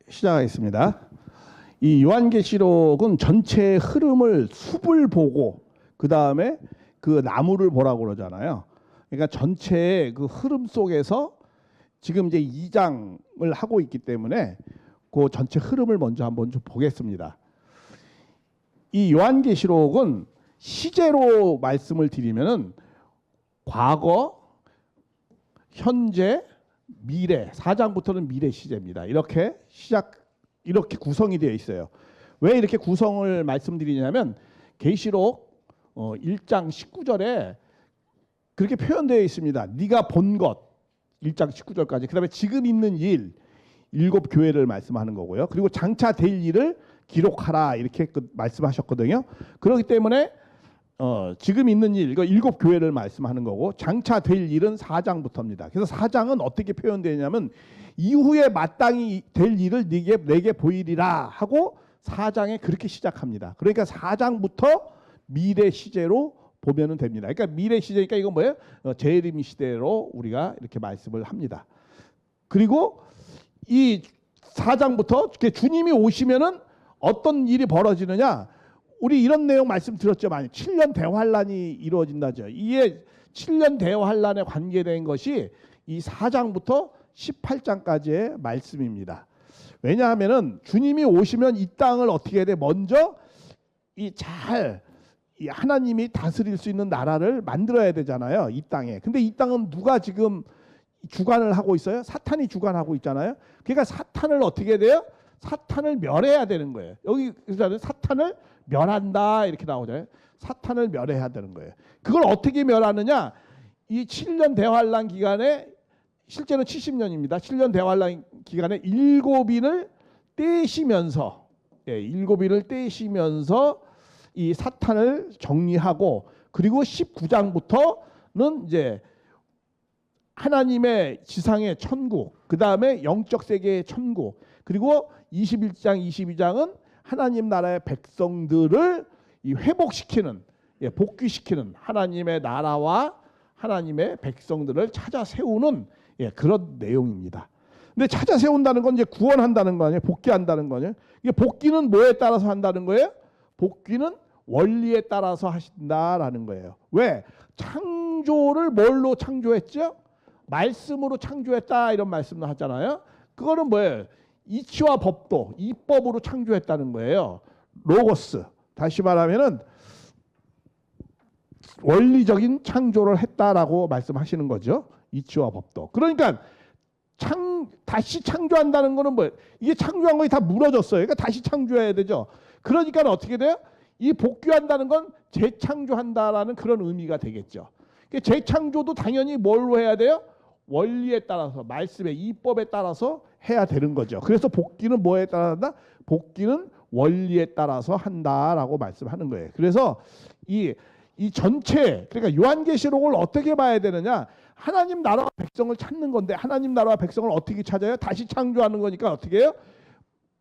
시작하겠습니다. 이 요한계시록은 전체의 흐름을 숲을 보고 그 다음에 그 나무를 보라고 그러잖아요. 그러니까 전체의 그 흐름 속에서 지금 이제 2장을 하고 있기 때문에 그 전체 흐름을 먼저 한번 좀 보겠습니다. 이 요한계시록은 시제로 말씀을 드리면은 과거, 현재, 미래, 4장부터는 미래 시제입니다. 이렇게 구성이 되어 있어요. 왜 이렇게 구성을 말씀드리냐면 계시록 1장 19절에 그렇게 표현되어 있습니다. 네가 본 것 1장 19절까지. 그다음에 지금 있는 일 7교회를 말씀하는 거고요. 그리고 장차 될 일을 기록하라 이렇게 말씀하셨거든요. 그렇기 때문에 지금 있는 일, 이거 7교회를 말씀하는 거고 장차 될 일은 4장부터입니다. 그래서 4장은 어떻게 표현되냐면 이후에 마땅히 될 일을 내게 보이리라 하고 4장에 그렇게 시작합니다. 그러니까 4장부터 미래 시제로 보면 됩니다. 그러니까 미래 시제니까 이건 뭐예요? 재림 시대로 우리가 이렇게 말씀을 합니다. 그리고 이 4장부터 주님이 오시면은 어떤 일이 벌어지느냐? 우리 이런 내용 말씀드렸죠. 많이 7년 대환란이 이루어진다죠. 이게 7년 대환란에 관계된 것이 이 4장부터 18장까지의 말씀입니다. 왜냐하면은 주님이 오시면 이 땅을 어떻게 해야 돼? 먼저 이 하나님이 다스릴 수 있는 나라를 만들어야 되잖아요. 이 땅에. 근데 이 땅은 누가 지금 주관을 하고 있어요? 사탄이 주관하고 있잖아요. 그러니까 사탄을 어떻게 해야 돼요? 사탄을 멸해야 되는 거예요. 여기 사탄을 멸한다 이렇게 나오잖아요. 사탄을 멸해야 되는 거예요. 그걸 어떻게 멸하느냐? 이 7년 대환란 기간에 실제는 70년입니다. 7년 대환란 기간에 7인을 떼시면서 7인을 떼시면서 이 사탄을 정리하고 그리고 19장부터는 이제 하나님의 지상의 천국, 그 다음에 영적 세계의 천국, 그리고 21장, 22장은 하나님 나라의 백성들을 회복시키는, 복귀시키는 하나님의 나라와 하나님의 백성들을 찾아 세우는 그런 내용입니다. 근데 찾아 세운다는 건 이제 구원한다는 거 아니에요? 복귀한다는 거 아니에요? 이게 복귀는 뭐에 따라서 한다는 거예요? 복귀는 원리에 따라서 하신다라는 거예요. 왜? 창조를 뭘로 창조했죠? 말씀으로 창조했다 이런 말씀을 하잖아요. 그거는 뭐예요? 이치와 법도, 이법으로 창조했다는 거예요. 로고스. 다시 말하면은 원리적인 창조를 했다라고 말씀하시는 거죠. 이치와 법도. 그러니까 다시 창조한다는 거는 뭐예요? 이게 창조한 것이 다 무너졌어요. 그러니까 다시 창조해야 되죠. 그러니까 어떻게 돼요? 이 복귀한다는 건 재창조한다라는 그런 의미가 되겠죠. 재창조도 당연히 뭘로 해야 돼요? 원리에 따라서, 말씀의 이법에 따라서 해야 되는 거죠. 그래서 복귀는 뭐에 따라 한다? 복귀는 원리에 따라서 한다라고 말씀하는 거예요. 그래서 이 전체, 그러니까 요한계시록을 어떻게 봐야 되느냐? 하나님 나라와 백성을 찾는 건데 하나님 나라와 백성을 어떻게 찾아요? 다시 창조하는 거니까 어떻게 해요?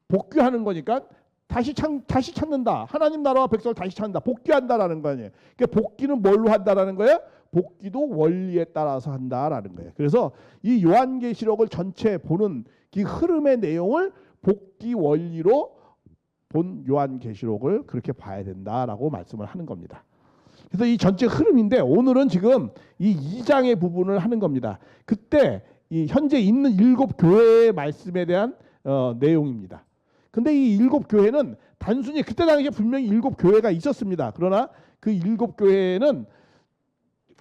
복귀하는 거니까 다시 찾는다. 하나님 나라와 백성을 다시 찾는다. 복귀한다라는 거 아니에요. 그러니까 복귀는 뭘로 한다라는 거예요? 복귀도 원리에 따라서 한다라는 거예요. 그래서 이 요한계시록을 전체 보는 이 흐름의 내용을 복귀 원리로 본 요한계시록을 그렇게 봐야 된다라고 말씀을 하는 겁니다. 그래서 이 전체 흐름인데 오늘은 지금 이 2장의 부분을 하는 겁니다. 그때 이 현재 있는 7교회의 말씀에 대한 내용입니다. 근데 이 7교회는 단순히 그때 당시에 분명히 7교회가 있었습니다. 그러나 그 7교회는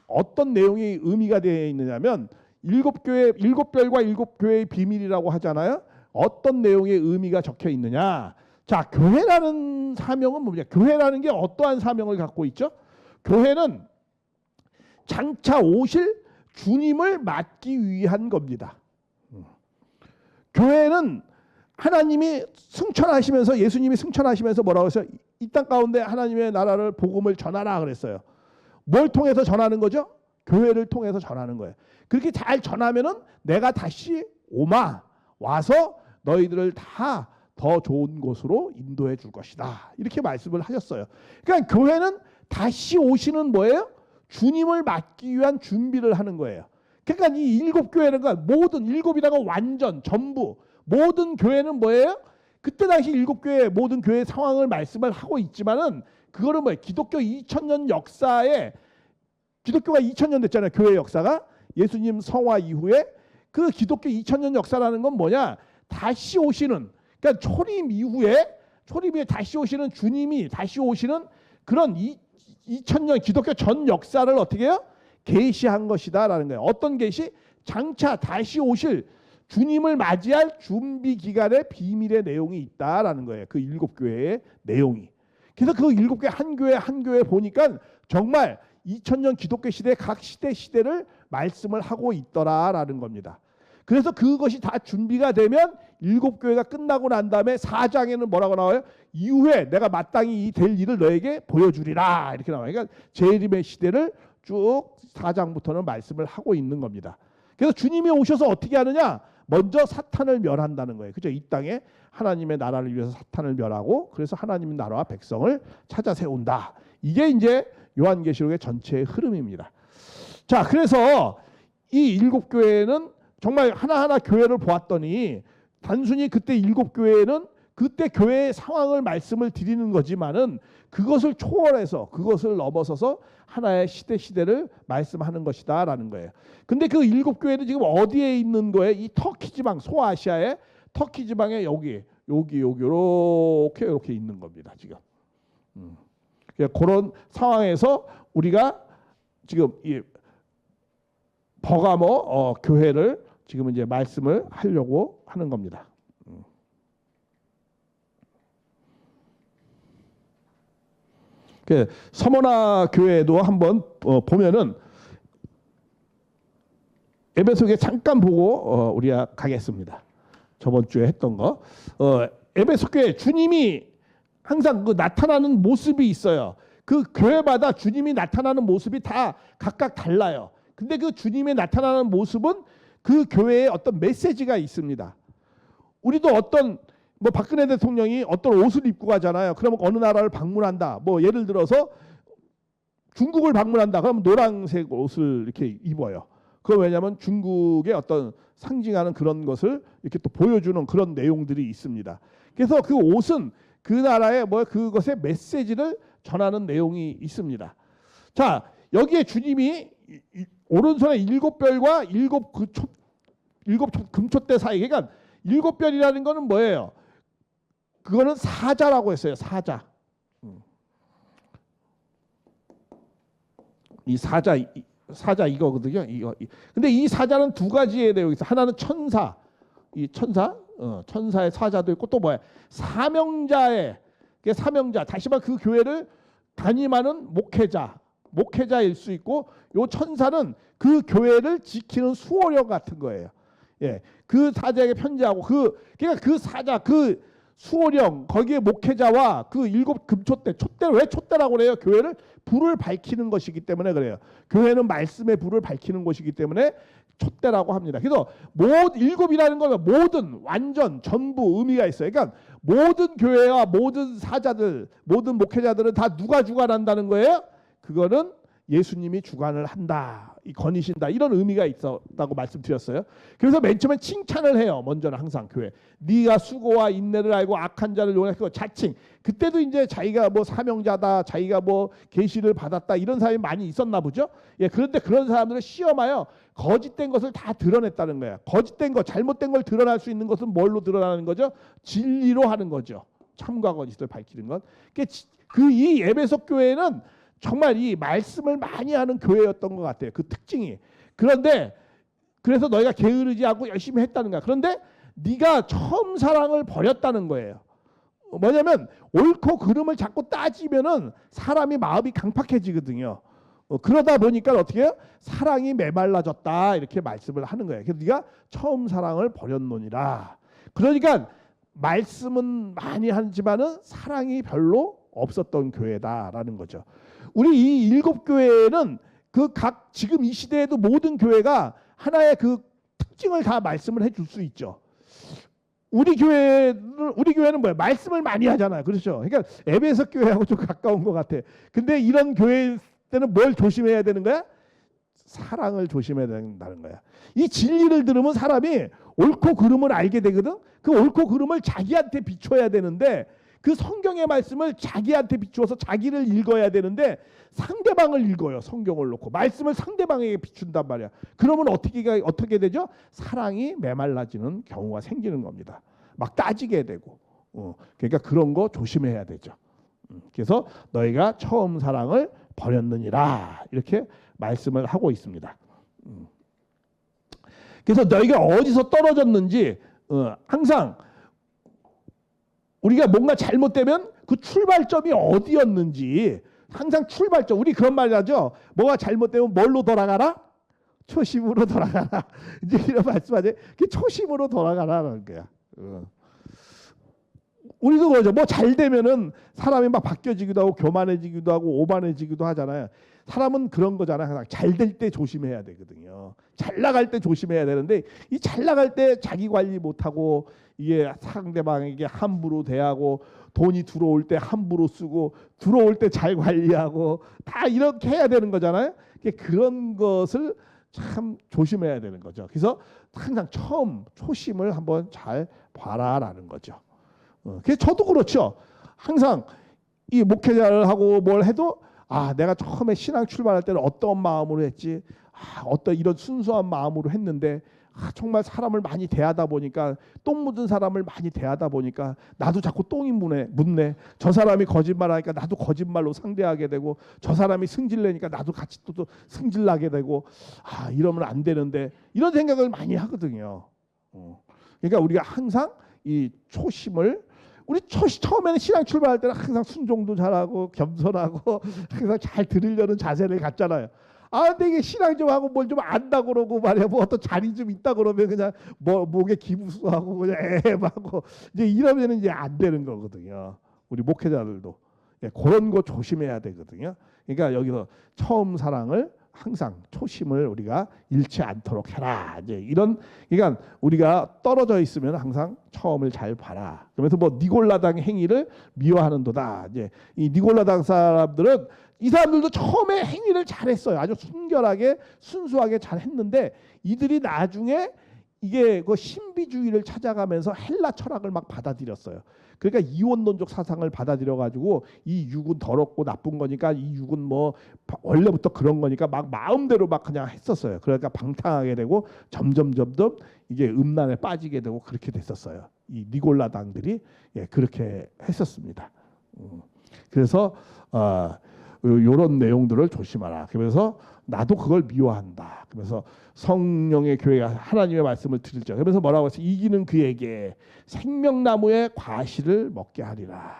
어떤 내용이 의미가 되어 있느냐면 7교회, 7별과 7교회의 비밀이라고 하잖아요. 어떤 내용의 의미가 적혀 있느냐? 자, 교회라는 사명은 뭡니까? 교회라는 게 어떠한 사명을 갖고 있죠? 교회는 장차 오실 주님을 맞기 위한 겁니다. 교회는 하나님이 승천하시면서 예수님이 승천하시면서 뭐라고 했어요? 이 땅 가운데 하나님의 나라를 복음을 전하라 그랬어요. 뭘 통해서 전하는 거죠? 교회를 통해서 전하는 거예요. 그렇게 잘 전하면은 내가 다시 와서 너희들을 다 더 좋은 곳으로 인도해 줄 것이다. 이렇게 말씀을 하셨어요. 그러니까 교회는 다시 오시는 뭐예요? 주님을 맞기 위한 준비를 하는 거예요. 그러니까 이 7교회는 모든 7이라고 완전 전부 모든 교회는 뭐예요? 그때 당시 일곱 교회 모든 교회 상황을 말씀을 하고 있지만은 그거는 뭐예요? 기독교 2000년 역사에 기독교가 2000년 됐잖아요. 교회 역사가 예수님 성화 이후에 그 기독교 2000년 역사라는 건 뭐냐? 다시 오시는 그러니까 초림 이후에 다시 오시는 주님이 다시 오시는 그런 2000년 기독교 전 역사를 어떻게 해요? 계시한 것이다라는 거예요. 어떤 계시? 장차 다시 오실 주님을 맞이할 준비 기간의 비밀의 내용이 있다라는 거예요. 그 일곱 교회의 내용이. 그래서 그 일곱 교회 한 교회 보니까 정말 2000년 기독교 시대 각 시대를 말씀을 하고 있더라라는 겁니다. 그래서 그것이 다 준비가 되면 일곱 교회가 끝나고 난 다음에 4장에는 뭐라고 나와요? 이후에 내가 마땅히 될 일을 너에게 보여주리라 이렇게 나와요. 그러니까 재림의 시대를 쭉 4장부터는 말씀을 하고 있는 겁니다. 그래서 주님이 오셔서 어떻게 하느냐? 먼저 사탄을 멸한다는 거예요. 그죠? 이 땅에 하나님의 나라를 위해서 사탄을 멸하고 그래서 하나님의 나라와 백성을 찾아 세운다. 이게 이제 요한계시록의 전체의 흐름입니다. 자, 그래서 이 일곱 교회는 정말 하나하나 교회를 보았더니 단순히 그때 일곱 교회는 그때 교회의 상황을 말씀을 드리는 거지만은 그것을 초월해서 그것을 넘어서서 하나의 시대를 말씀하는 것이다라는 거예요. 근데 그 일곱 교회는 지금 어디에 있는 거예요? 이 터키 지방, 소아시아의 터키 지방에 여기 이렇게 있는 겁니다. 지금. 그런 상황에서 우리가 지금 이 버가모 교회를 지금 이제 말씀을 하려고 하는 겁니다. 서머나 교회도 한번 보면은 에베소에 잠깐 보고 우리가 가겠습니다. 저번 주에 했던 거. 에베소 교회 주님이 항상 그 나타나는 모습이 있어요. 그 교회마다 주님이 나타나는 모습이 다 각각 달라요. 근데 그 주님의 나타나는 모습은 그 교회에 어떤 메시지가 있습니다. 우리도 어떤 뭐 박근혜 대통령이 어떤 옷을 입고 가잖아요. 그러면 어느 나라를 방문한다. 뭐 예를 들어서 중국을 방문한다. 그러면 노란색 옷을 이렇게 입어요. 그건 왜냐하면 중국의 어떤 상징하는 그런 것을 이렇게 또 보여주는 그런 내용들이 있습니다. 그래서 그 옷은 그 나라의 뭐 그것의 메시지를 전하는 내용이 있습니다. 자, 여기에 주님이 오른손에 일곱 별과 일곱 금촛대 사이, 그러니까 일곱 별이라는 거는 뭐예요? 그거는 사자라고 했어요. 사자. 이 사자 이거거든요. 근데 이 사자는 두 가지의 내용이 있어. 하나는 천사. 이 천사의 사자도 있고 또 뭐야? 사명자. 다시 말해 그 교회를 담임하는 목회자일 수 있고, 요 천사는 그 교회를 지키는 수호령 같은 거예요. 예, 그 사자에게 편지하고 그러니까 그 사자, 그 수호령, 거기에 목회자와 그 일곱 금촛대, 촛대를 왜 촛대라고 그래요? 교회를 불을 밝히는 것이기 때문에 그래요. 교회는 말씀의 불을 밝히는 것이기 때문에 촛대라고 합니다. 그래서 일곱이라는 건 모든, 완전, 전부 의미가 있어요. 그러니까 모든 교회와 모든 사자들, 모든 목회자들은 다 누가 주관한다는 거예요? 그거는 예수님이 주관을 한다, 거니신다, 이런 의미가 있었다고 말씀드렸어요. 그래서 맨 처음에 칭찬을 해요. 먼저는 항상 교회. 네가 수고와 인내를 알고 악한 자를 용납하고 자칭. 그때도 이제 자기가 뭐 사명자다, 자기가 뭐 계시를 받았다, 이런 사람이 많이 있었나 보죠. 예, 그런데 그런 사람들을 시험하여 거짓된 것을 다 드러냈다는 거예요. 거짓된 것, 잘못된 걸 드러날 수 있는 것은 뭘로 드러나는 거죠? 진리로 하는 거죠. 참과 거짓을 밝히는 것. 이 에베소 교회는 정말 이 말씀을 많이 하는 교회였던 것 같아요. 그 특징이. 그래서 너희가 게으르지 않고 열심히 했다는 거야. 그런데 네가 처음 사랑을 버렸다는 거예요. 뭐냐면 옳고 그름을 자꾸 따지면은 사람이 마음이 강팍해지거든요. 그러다 보니까 어떻게 해요? 사랑이 메말라졌다, 이렇게 말씀을 하는 거예요. 그래서 네가 처음 사랑을 버렸노니라. 그러니까 말씀은 많이 하지만은 사랑이 별로 없었던 교회다라는 거죠. 우리 이 일곱 교회는 그 각 지금 이 시대에도 모든 교회가 하나의 그 특징을 다 말씀을 해줄 수 있죠. 우리 교회는 뭐야? 말씀을 많이 하잖아요. 그렇죠? 그러니까 에베소 교회하고 좀 가까운 것 같아. 근데 이런 교회 때는 뭘 조심해야 되는 거야? 사랑을 조심해야 된다는 거야. 이 진리를 들으면 사람이 옳고 그름을 알게 되거든. 그 옳고 그름을 자기한테 비춰야 되는데 그 성경의 말씀을 자기한테 비추어서 자기를 읽어야 되는데 상대방을 읽어요. 성경을 놓고 말씀을 상대방에게 비춘단 말이야. 그러면 어떻게 되죠? 사랑이 메말라지는 경우가 생기는 겁니다. 막 따지게 되고. 그러니까 그런 거 조심해야 되죠. 그래서 너희가 처음 사랑을 버렸느니라 이렇게 말씀을 하고 있습니다. 그래서 너희가 어디서 떨어졌는지 항상 우리가 뭔가 잘못되면 그 출발점이 어디였는지 항상 출발점, 우리 그런 말 하죠. 뭐가 잘못되면 뭘로 돌아가라? 초심으로 돌아가라. 이제 이런 말씀하죠. 그 초심으로 돌아가라는 거야. 우리도 그러죠. 뭐 잘 되면은 사람이 막 바뀌어지기도 하고 교만해지기도 하고 오만해지기도 하잖아요. 사람은 그런 거잖아요. 항상 잘 될 때 조심해야 되거든요. 잘 나갈 때 조심해야 되는데 이 잘 나갈 때 자기 관리 못하고 이게 상대방에게 함부로 대하고 돈이 들어올 때 함부로 쓰고 들어올 때 잘 관리하고 다 이렇게 해야 되는 거잖아요. 그런 것을 참 조심해야 되는 거죠. 그래서 항상 처음 초심을 한번 잘 봐라라는 거죠. 그래서 저도 그렇죠. 항상 이 목회자를 하고 뭘 해도 내가 처음에 신앙 출발할 때는 어떤 마음으로 했지? 어떤 이런 순수한 마음으로 했는데 정말 사람을 많이 대하다 보니까 똥 묻은 사람을 많이 대하다 보니까 나도 자꾸 똥이 묻네. 저 사람이 거짓말하니까 나도 거짓말로 상대하게 되고 저 사람이 승질내니까 나도 같이 또 승질나게 되고 이러면 안 되는데 이런 생각을 많이 하거든요. 그러니까 우리가 항상 이 초심을 우리 처음에는 신앙 출발할 때는 항상 순종도 잘하고 겸손하고 항상 잘 들으려는 자세를 갖잖아요. 근데 이게 신앙 좀 하고 뭘 좀 안다 그러고 말이야. 뭐 어떤 자리 좀 있다 그러면 그냥 목에 기부수하고 그냥 애하고 이제 이러면 이제 안 되는 거거든요. 우리 목회자들도 그런 거 조심해야 되거든요. 그러니까 여기서 처음 사랑을 항상 초심을 우리가 잃지 않도록 해라. 이제 이런 그러니까 우리가 떨어져 있으면 항상 처음을 잘 봐라. 그러면서 뭐 니골라당 행위를 미워하는도다. 이제 이 니골라당 사람들은 이 사람들도 처음에 행위를 잘했어요. 아주 순결하게 순수하게 잘했는데 이들이 나중에 이게 그 신비주의를 찾아가면서 헬라 철학을 막 받아들였어요. 그러니까 이원론적 사상을 받아들여 가지고 이 육은 더럽고 나쁜 거니까 이 육은 뭐 원래부터 그런 거니까 막 마음대로 막 그냥 했었어요. 그러니까 방탕하게 되고 점점 이게 음란에 빠지게 되고 그렇게 됐었어요. 이 니골라당들이 그렇게 했었습니다. 그래서 이런 내용들을 조심하라. 그래서 나도 그걸 미워한다. 그래서 성령의 교회가 하나님의 말씀을 들을 자. 그래서 뭐라고 했어요? 이기는 그에게 생명나무의 과실을 먹게 하리라.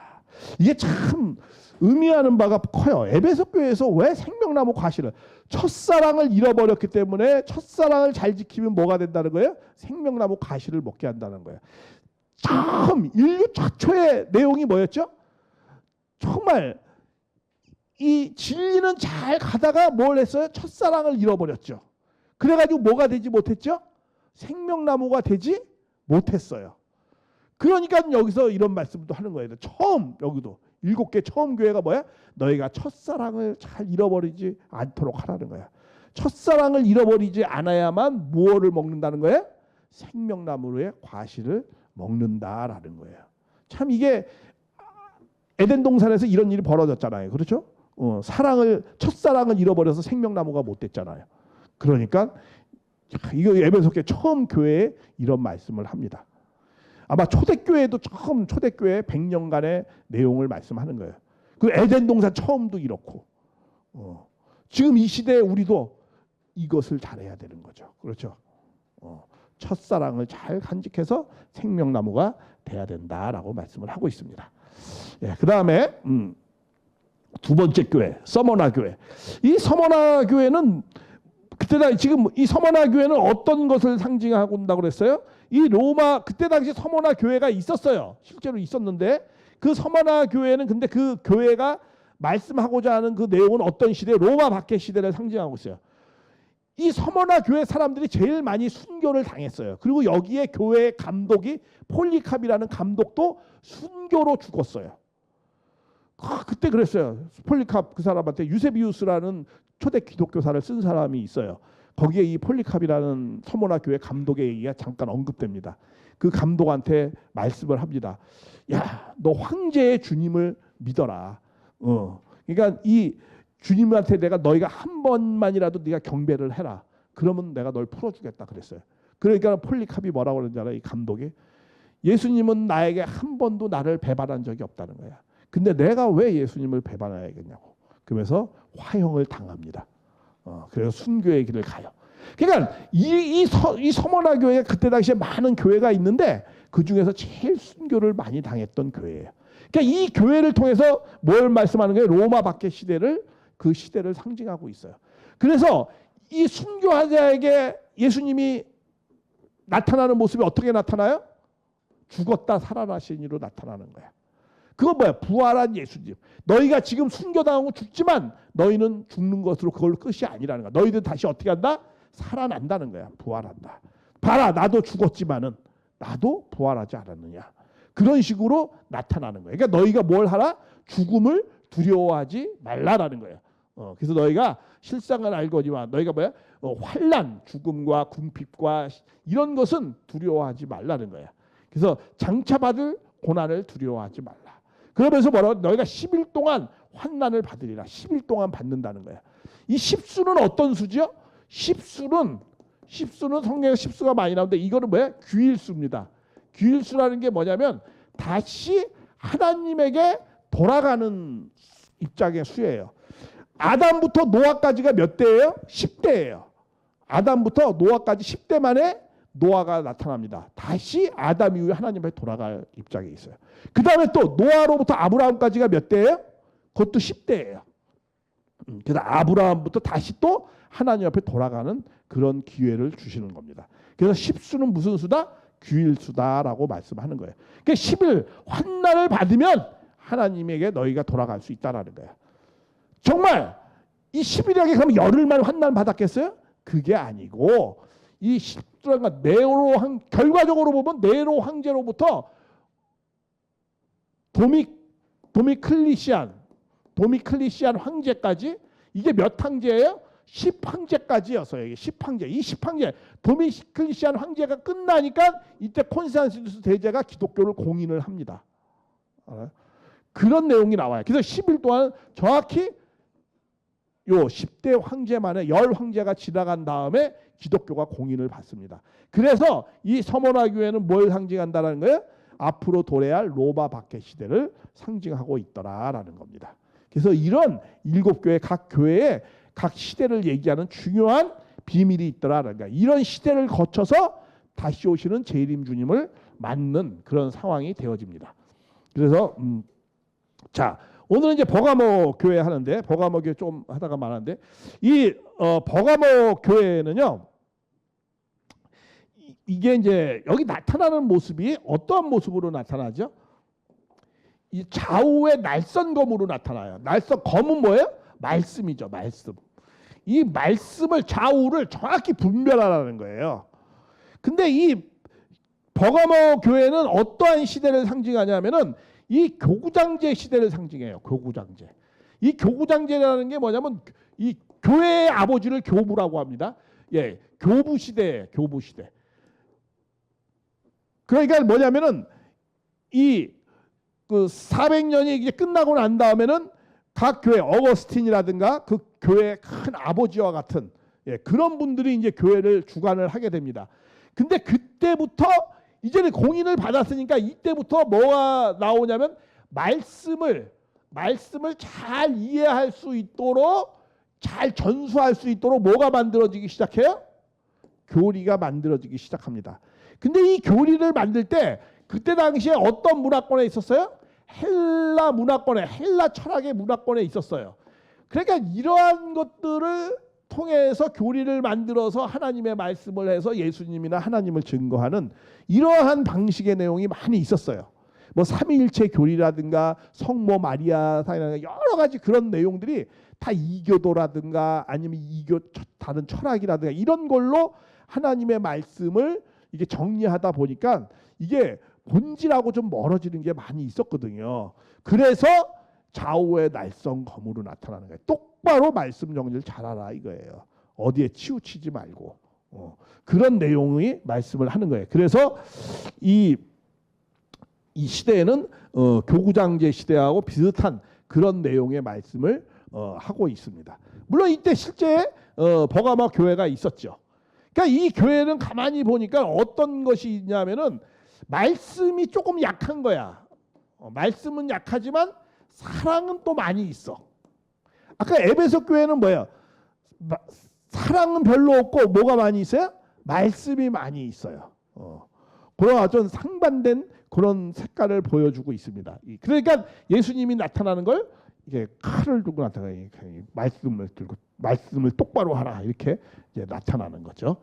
이게 참 의미하는 바가 커요. 에베소 교회에서 왜 생명나무 과실을 첫사랑을 잃어버렸기 때문에 첫사랑을 잘 지키면 뭐가 된다는 거예요? 생명나무 과실을 먹게 한다는 거예요. 참 인류 최초의 내용이 뭐였죠? 정말 이 진리는 잘 가다가 뭘 했어요? 첫사랑을 잃어버렸죠. 그래가지고 뭐가 되지 못했죠? 생명나무가 되지 못했어요. 그러니까 여기서 이런 말씀도 하는 거예요. 처음 여기도 7개 처음 교회가 뭐야? 너희가 첫사랑을 잘 잃어버리지 않도록 하라는 거야. 첫사랑을 잃어버리지 않아야만 무엇을 먹는다는 거예요? 생명나무의 과실을 먹는다라는 거예요. 참 이게 에덴 동산에서 이런 일이 벌어졌잖아요. 그렇죠? 첫사랑을 잃어버려서 생명나무가 못 됐잖아요. 그러니까 이거 에베소교회 처음 교회에 이런 말씀을 합니다. 아마 초대교회도 처음 초대교회 100년간의 내용을 말씀하는 거예요. 그 에덴 동산 처음도 이렇고 지금 이 시대에 우리도 이것을 잘해야 되는 거죠. 그렇죠? 첫사랑을 잘 간직해서 생명나무가 돼야 된다라고 말씀을 하고 있습니다. 그 다음에 두 번째 교회, 서머나 교회. 이 서머나 교회는 그때 지금 이 서머나 교회는 어떤 것을 상징하고 온다고 그랬어요? 이 로마 그때 당시 서머나 교회가 있었어요. 실제로 있었는데 그 서머나 교회는 근데 그 교회가 말씀하고자 하는 그 내용은 어떤 시대? 로마 박해 시대를 상징하고 있어요. 이 서머나 교회 사람들이 제일 많이 순교를 당했어요. 그리고 여기에 교회 감독이 폴리캅이라는 감독도 순교로 죽었어요. 그때 그랬어요. 폴리캅 그 사람한테 유세비우스라는 초대 기독교사를 쓴 사람이 있어요. 거기에 이 폴리캅이라는 서머나 교회 감독의 얘기가 잠깐 언급됩니다. 그 감독한테 말씀을 합니다. 야, 너 황제의 주님을 믿어라. 그러니까 이 주님한테 너희가 한 번만이라도 네가 경배를 해라. 그러면 내가 널 풀어주겠다 그랬어요. 그러니까 폴리캅이 뭐라고 그러는지 알아요? 이 감독이 예수님은 나에게 한 번도 나를 배반한 적이 없다는 거야. 근데 내가 왜 예수님을 배반해야겠냐고. 그러면서 화형을 당합니다. 그래서 순교의 길을 가요. 그러니까 이 서머나 교회가 그때 당시에 많은 교회가 있는데 그 중에서 제일 순교를 많이 당했던 교회예요. 그러니까 이 교회를 통해서 뭘 말씀하는 거예요? 로마 박해 시대를 그 시대를 상징하고 있어요. 그래서 이 순교자에게 예수님이 나타나는 모습이 어떻게 나타나요? 죽었다 살아나신 이로 나타나는 거야. 그건 뭐야? 부활한 예수님. 너희가 지금 순교당하고 죽지만 너희는 죽는 것으로 그걸로 끝이 아니라는 거야. 너희들 다시 어떻게 한다? 살아난다는 거야. 부활한다. 봐라, 나도 죽었지만은 나도 부활하지 않았느냐. 그런 식으로 나타나는 거예요. 그러니까 너희가 뭘 하라? 죽음을 두려워하지 말라라는 거예요. 그래서 너희가 실상은 알거니와 너희가 뭐야? 환난, 죽음과 궁핍과 이런 것은 두려워하지 말라는 거야. 그래서 장차 받을 고난을 두려워하지 말라. 그러면서 뭐라고? 너희가 10일 동안 환난을 받으리라. 10일 동안 받는다는 거야. 이 10수는 어떤 수죠? 10수는 성경에 10수가 많이 나오는데 이거는 뭐야? 규일수입니다. 규일수라는 게 뭐냐면 다시 하나님에게 돌아가는 입장의 수예요. 아담부터 노아까지가 몇 대예요? 10대예요. 아담부터 노아까지 10대 만에 노아가 나타납니다. 다시 아담 이후에 하나님께 돌아갈 입장에 있어요. 그 다음에 또 노아로부터 아브라함까지가 몇 대예요? 그것도 10대예요. 그래서 아브라함부터 다시 또 하나님 앞에 돌아가는 그런 기회를 주시는 겁니다. 그래서 10수는 무슨 수다? 규일수다라고 말씀하는 거예요. 그러니까 10일 환난을 받으면 하나님에게 너희가 돌아갈 수 있다라는 거예요. 정말 이 10일에게 그럼 열흘만 환난 받았겠어요? 그게 아니고 이 10수가 결과적으로 보면 네로 황제로부터 도미클리시안 황제까지 이게 몇 황제예요? 10황제까지였어요. 이게 10황제. 이 10황제 도미클리시안 황제가 끝나니까 이때 콘스탄티누스 대제가 기독교를 공인을 합니다. 그런 내용이 나와요. 그래서 10일 동안 정확히 요 10대 황제만에 10황제가 지나간 다음에 기독교가 공인을 받습니다. 그래서 이 서머나 교회는 뭘 상징한다는 거예요? 앞으로 도래할 로마 박해 시대를 상징하고 있더라라는 겁니다. 그래서 이런 7교회 각 교회에 각 시대를 얘기하는 중요한 비밀이 있더라라는 거예요. 이런 시대를 거쳐서 다시 오시는 재림 주님을 맞는 그런 상황이 되어집니다. 그래서 자, 오늘은 이제 버가모 교회 하는데 버가모 교회 좀 하다가 말았는데 이 버가모 교회는요. 이게 이제 여기 나타나는 모습이 어떠한 모습으로 나타나죠? 이 좌우의 날선검으로 나타나요. 날선검은 뭐예요? 말씀이죠. 말씀. 이 말씀을 좌우를 정확히 분별하라는 거예요. 근데 이 버가모 교회는 어떠한 시대를 상징하냐면은 이 교구장제 시대를 상징해요. 교구장제. 이 교구장제라는 게 뭐냐면 이 교회의 아버지를 교부라고 합니다. 예, 교부 시대예요. 교부 시대. 그러니까 뭐냐면은 이 그 400년이 이제 끝나고 난 다음에는 각 교회 어거스틴이라든가 그 교회의 큰 아버지와 같은 그런 분들이 이제 교회를 주관을 하게 됩니다. 근데 그때부터 이제는 공인을 받았으니까 이때부터 뭐가 나오냐면 말씀을 잘 이해할 수 있도록 잘 전수할 수 있도록 뭐가 만들어지기 시작해요? 교리가 만들어지기 시작합니다. 근데 이 교리를 만들 때 그때 당시에 어떤 문화권에 있었어요? 헬라 문화권에, 헬라 철학의 문화권에 있었어요. 그러니까 이러한 것들을 통해서 교리를 만들어서 하나님의 말씀을 해서 예수님이나 하나님을 증거하는 이러한 방식의 내용이 많이 있었어요. 뭐 삼위일체 교리라든가 성모 마리아 사이라든가 여러 가지 그런 내용들이 다 이교도라든가 아니면 이교 다른 철학이라든가 이런 걸로 하나님의 말씀을 이게 정리하다 보니까 이게 본질하고 좀 멀어지는 게 많이 있었거든요. 그래서 좌우의 날선 검으로 나타나는 거예요. 똑바로 말씀 정리를 잘하라 이거예요. 어디에 치우치지 말고 그런 내용의 말씀을 하는 거예요. 그래서 이 시대에는 교구장제 시대하고 비슷한 그런 내용의 말씀을 하고 있습니다. 물론 이때 실제 버가모 교회가 있었죠. 그러니까 이 교회는 가만히 보니까 어떤 것이 있냐면은 말씀이 조금 약한 거야. 말씀은 약하지만 사랑은 또 많이 있어. 아까 에베소 교회는 뭐예요? 사랑은 별로 없고 뭐가 많이 있어요? 말씀이 많이 있어요. 그런 아주 상반된 그런 색깔을 보여주고 있습니다. 그러니까 예수님이 나타나는 걸 이게 칼을 들고 나타나요. 말씀을 들고 말씀을 똑바로 하라 이렇게 이제 나타나는 거죠.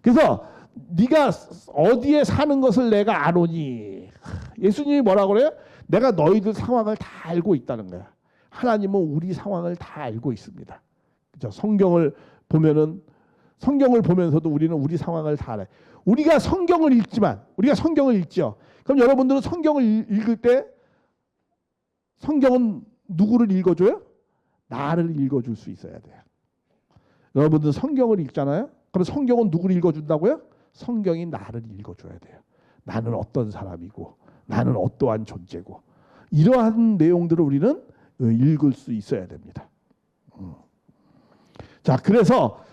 그래서 네가 어디에 사는 것을 내가 아노니. 예수님이 뭐라 그래요? 내가 너희들 상황을 다 알고 있다는 거야. 하나님은 우리 상황을 다 알고 있습니다. 그죠? 성경을 보면서도 우리는 우리 상황을 다 알아요. 우리가 성경을 읽죠. 그럼 여러분들은 성경을 읽을 때 성경은 누구를 읽어줘요? 나를 읽어줄 수 있어야 돼요. 여러분들 성경을 읽잖아요. 그럼 성경은 누구를 읽어준다고요? 성경이 나를 읽어줘야 돼요. 나는 어떤 사람이고 나는 어떠한 존재고 이러한 내용들을 우리는 읽을 수 있어야 됩니다. 자, 그래서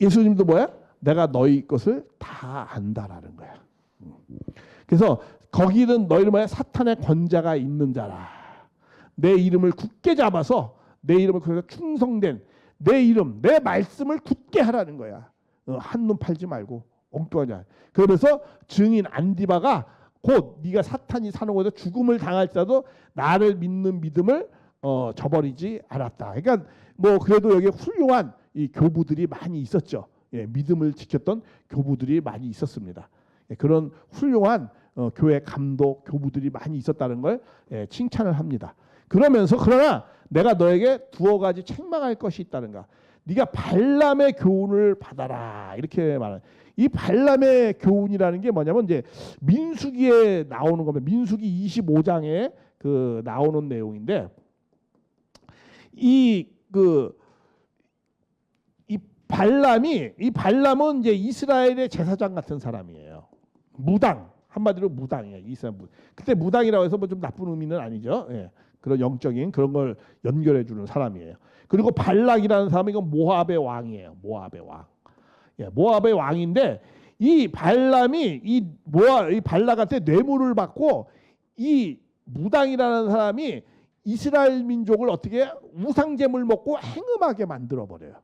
예수님도 뭐야? 내가 너희 것을 다 안다라는 거야. 그래서 거기는 너희는 뭐야? 사탄의 권자가 있는 자라. 내 이름을 굳게 잡아서 내 이름을 그래서 충성된 내 이름, 내 말씀을 굳게 하라는 거야. 한눈 팔지 말고 엉뚱하냐. 그러면서 증인 안디바가 곧 네가 사탄이 사는 곳에서 죽음을 당할지라도 나를 믿는 믿음을 저버리지 않았다. 그러니까 뭐 그래도 여기 훌륭한 이 교부들이 많이 있었죠. 예, 믿음을 지켰던 교부들이 많이 있었습니다. 예, 그런 훌륭한 교회 감독 교부들이 많이 있었다는 걸 칭찬을 합니다. 그러면서 그러나 내가 너에게 두어 가지 책망할 것이 있다는가. 네가 발람의 교훈을 받아라 이렇게 말해요. 이 발람의 교훈이라는 게 뭐냐면 이제 민수기에 나오는 겁니다. 민수기 25장에 그 나오는 내용인데 이 발람은 이제 이스라엘의 제사장 같은 사람이에요. 무당 한마디로 무당이에요. 이스라엘 그때 무당이라고 해서 뭐 좀 나쁜 의미는 아니죠. 예. 그런 영적인 그런 걸 연결해 주는 사람이에요. 그리고 발락이라는 사람이 이건 모압의 왕이에요. 모압의 왕. 예, 모압의 왕인데 이 발람이 이 발락한테 뇌물을 받고 이 무당이라는 사람이 이스라엘 민족을 어떻게 우상제물 먹고 행음하게 만들어 버려요.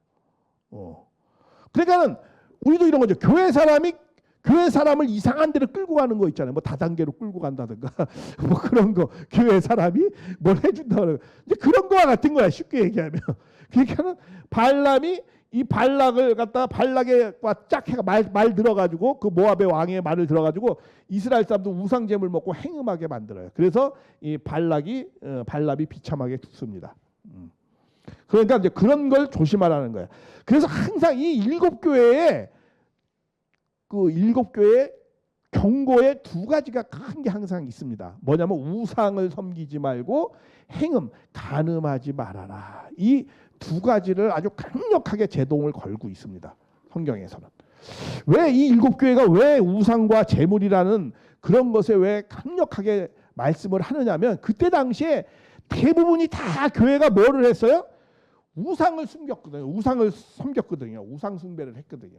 그러니까는 우리도 이런 거죠. 교회 사람을 이상한 데로 끌고 가는 거 있잖아요. 뭐 다단계로 끌고 간다든가 뭐 그런 거 교회 사람이 뭘 해준다는 이제 그런 거와 같은 거야. 쉽게 얘기하면. 그러니까는 발람이 이 발락을 갖다가 발락에 쫙 해가 말 들어가지고 그 모압의 왕의 말을 들어가지고 이스라엘 사람도 우상제물 먹고 행음하게 만들어요. 그래서 이 발람이 비참하게 죽습니다. 그러니까 이제 그런 걸 조심하라는 거예요. 그래서 항상 이 일곱 교회에 경고에 두 가지가 큰 게 항상 있습니다. 뭐냐면 우상을 섬기지 말고 행음, 간음하지 말아라. 이 두 가지를 아주 강력하게 제동을 걸고 있습니다. 성경에서는. 왜 이 일곱 교회가 왜 우상과 재물이라는 그런 것에 왜 강력하게 말씀을 하느냐면 그때 당시에 대부분이 다 교회가 뭐를 했어요? 우상을 숨겼거든요. 우상을 섬겼거든요. 우상 숭배를 했거든요.